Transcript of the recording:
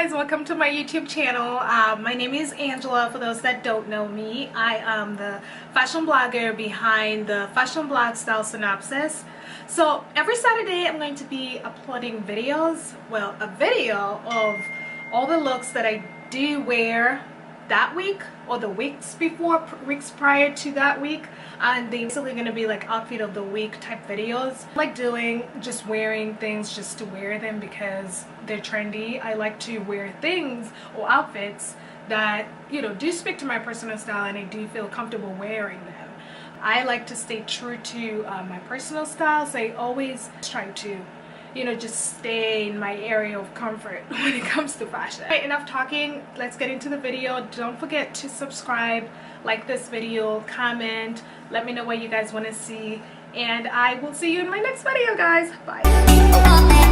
guys, welcome to my YouTube channel. My name is Angela. For those that don't know me, I am the fashion blogger behind the fashion blog Style Synopsis. So every Saturday I'm going to be uploading videos, well, a video of all the looks that I do wear that week or the weeks prior to that week, and they're basically going to be like outfit of the week type videos. I like doing just wearing things just to wear them because they're trendy. I like to wear things or outfits that, you know, do speak to my personal style and I do feel comfortable wearing them. I like to stay true to my personal style, so I always try to, you know, just stay in my area of comfort when it comes to fashion. Alright, enough talking, let's get into the video. Don't forget to subscribe, like this video, comment, let me know what you guys want to see, and I will see you in my next video, guys. Bye.